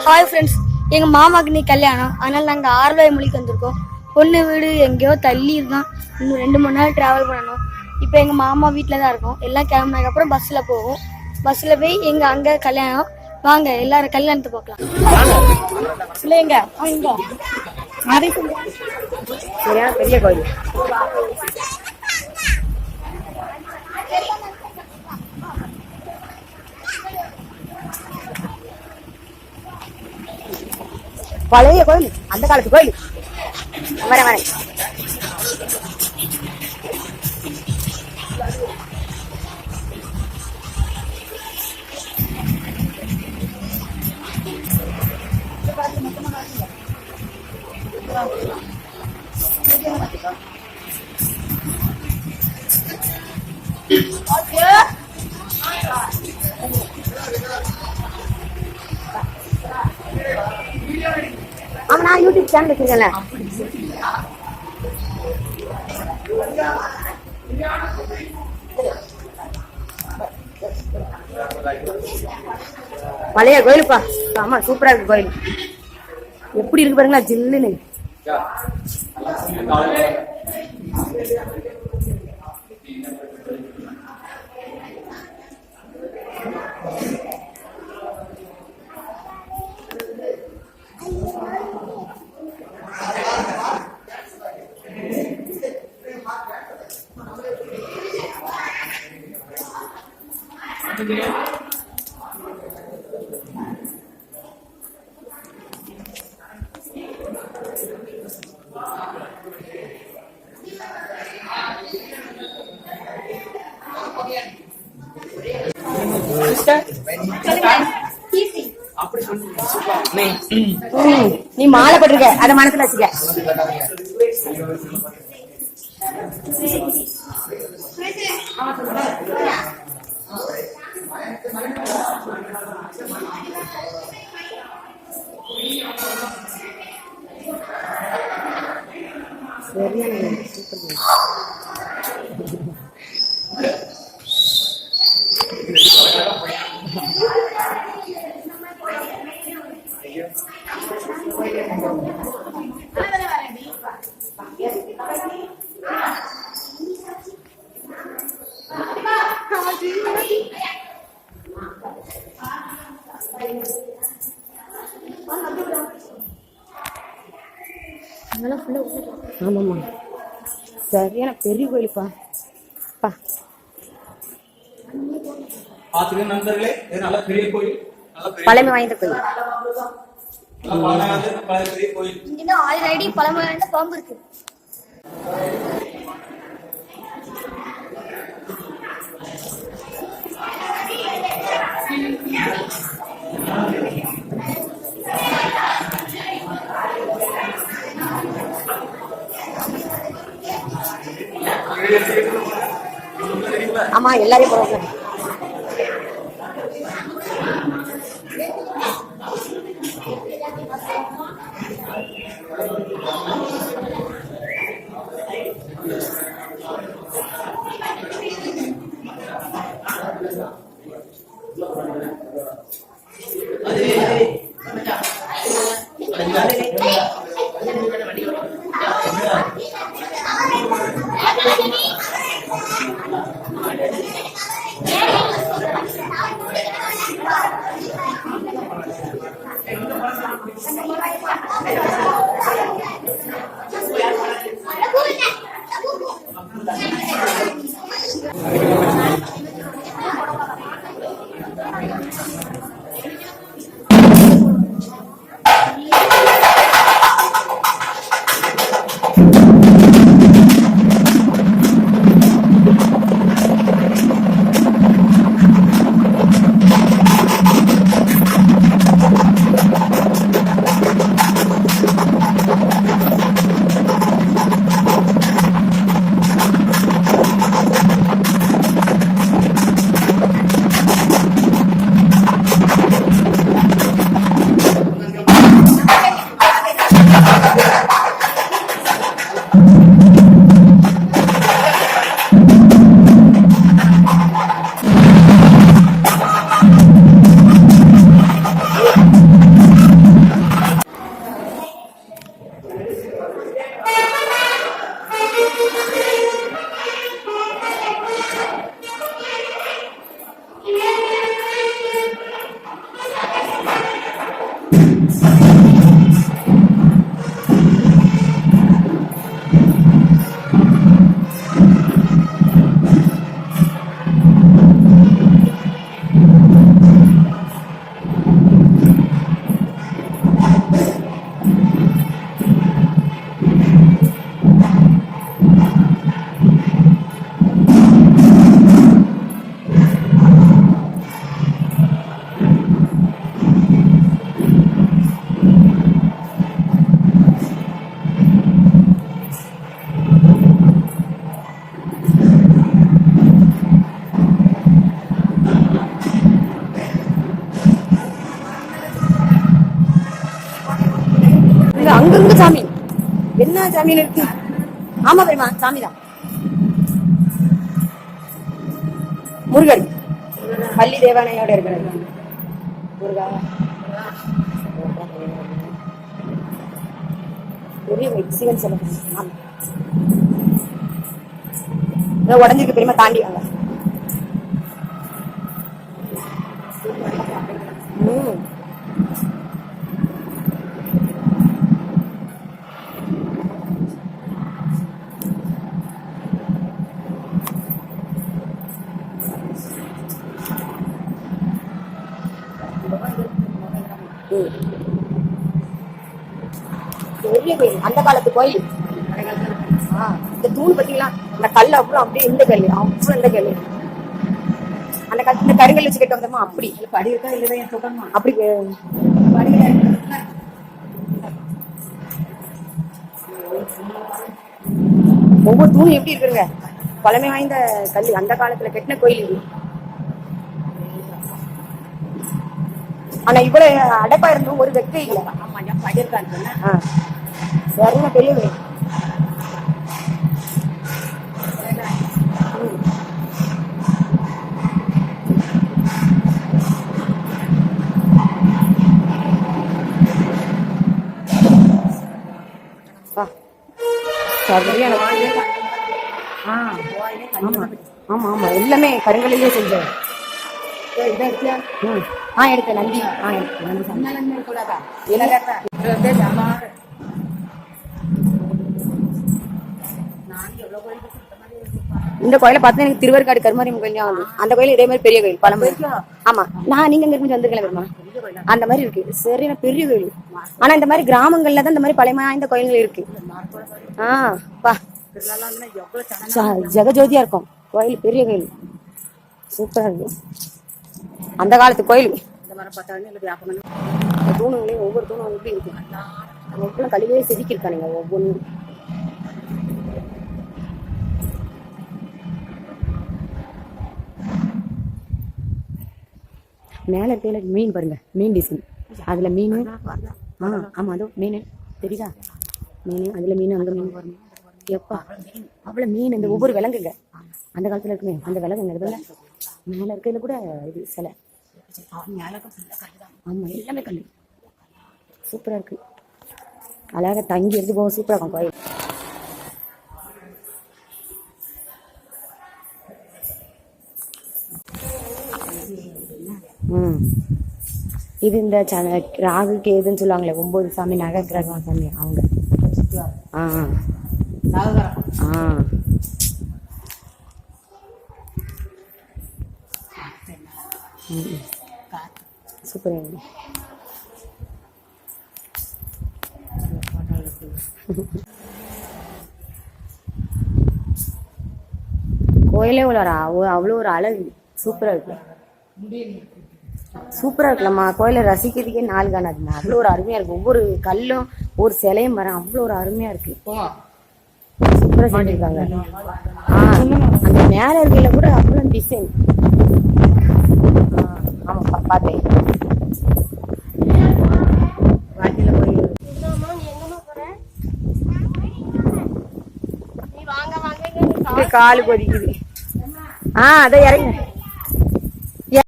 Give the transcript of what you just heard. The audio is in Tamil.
ஹாய் ஃப்ரெண்ட்ஸ், எங்கள் மாமாக்கு நீ கல்யாணம், அதனால் நாங்கள் ஆர்வாய்மொழிக்கு வந்திருக்கோம். பொண்ணு வீடு எங்கேயோ தள்ளி இருக்கான், இன்னும் 2 மணி நேரம் ட்ராவல் பண்ணணும். இப்போ எங்கள் மாமா வீட்டில் தான் இருக்கோம். எல்லாம் கிளம்புனதுக்கப்புறம் பஸ்ஸில் போவோம். பஸ்ஸில் போய் எங்கள் அங்கே கல்யாணம். வாங்க எல்லாரும் கல்யாணத்தை பார்க்கலாம். இல்லைங்க பெரிய கோயில். பழைய கோயில், அந்த காலத்து கோயில். வரேன் ஆமா, நான் யூடியூப் சேனல் வச்சிருக்கேன்ல. பழைய கோயிலுப்பா. ஆமா, சூப்பரா இருக்கு கோயில். எப்படி இருக்கு பாருங்களா, ஜில்லுன்னு. நீ மாலை போட்டிருக்க, அத மனசுல வச்சுக்க. ஆமாம்மா, சரியான பெரிய கோயிலுப்பா. பழமை வாய்ந்த கோயில். ஆல்ரெடி பழமை வாய்ந்த பாம்பு இருக்கு. ஆமா, எல்லாரையும் போறாங்க. அங்கங்க சாமி என்ன சாமியில இருக்கு. ஆமா பெரியமா சாமி தான். முருகன் பள்ளி தேவானையோட இருக்கிறது முருகா. பெரிய சிவன் சொல்ல உடஞ்சிருக்கு பெரியமா தாண்டி வாங்க. பெரிய கோயில், அந்த காலத்து கோயில். இந்த தூண் பத்திலாம் இந்த கல் அவ்வளவு அப்படியே இந்த கல் அவ்வளவு இந்த கல் அந்த காலத்து இந்த கருங்கல் வச்சு கட்ட வந்தோமா அப்படி படி இருக்கா இல்லைதான் அப்படி ஒவ்வொரு தூணும் எப்படி இருக்குங்க. பழமை வாய்ந்த கல், அந்த காலத்துல கட்டின கோயில் இது. ஆனா இவ்வளவு அடைப்பா இருந்தும் ஒரு வெக்க இல்ல. சரிங்க பெரிய கோயில். ஆமா ஆமா எல்லாமே கருங்கல்லையே செஞ்சேன். எடுத்தேன் நந்தி. இந்த கோயில பார்த்தா எனக்கு திருவருக்காடு கருமாரியம்மன் கோயில் ஞாபகம். அந்த கோயில் இதே மாதிரி பெரிய கோயில் பழம்பு. ஆமா நீங்க இங்க கொஞ்சம் வந்துருக்கல அந்த மாதிரி இருக்கு. சரியான பெரிய கோயில். ஆனா இந்த மாதிரி கிராமங்கள்ல தான் இந்த மாதிரி பழமை வாய்ந்த கோயில்கள் இருக்கு. ஜெகஜோதியா இருக்கும் கோயில், பெரிய கோயில் சூப்பரா இருக்கு. அந்த காலத்து கோயில். தூணுங்களையும் ஒவ்வொரு தூணும் எப்படி இருக்கு. ஒவ்வொரு கல்லிலேயே செதுக்கி இருக்கானுங்க ஒவ்வொன்றும். மேல இருக்கையில மீன் பாருங்க, மீன் டிசைன். அதுல மீன். ஆமா அதோ மீன் தெரியுதா, மீன் அதுல மீன் அங்க மீன் பாருங்க. எப்பா அவ்வளவு மீன். இந்த ஒவ்வொரு விலங்குங்க அந்த காலத்துல இருக்குமே அந்த விலங்குங்க. மேல இருக்கையில கூட இது சிலை. ஆமா எல்லாமே கல்லு. சூப்பரா இருக்கு. அழகா தங்கி இருந்து போக சூப்பரா இருக்கும் கோயில். இது இந்த ராகு கேதுன்னு சொல்லுவாங்களே 9 சாமி நகக்கிரகம் சாமி அவங்க. சூப்பரா கோயிலே அவ்வளோ ஒரு அழகு. சூப்பரா இருக்கு. சூப்பரா இருக்குல்லம்மா. கோயிலை ரசிக்கிறதுக்கே நாள் காணாதுங்க. அவ்வளோ ஒரு அருமையா இருக்கு. ஒவ்வொரு கல்லும் ஒரு சிலையும் வர அவ்வளோ ஒரு அருமையா இருக்கு. சூப்பரா செஞ்சிருக்காங்க. அந்த மேல இருக்கையில கூட அவ்வளோ டிசைன். ஆமா பார்த்தேன். காலு கொதிக்குது. அதை இறங்க.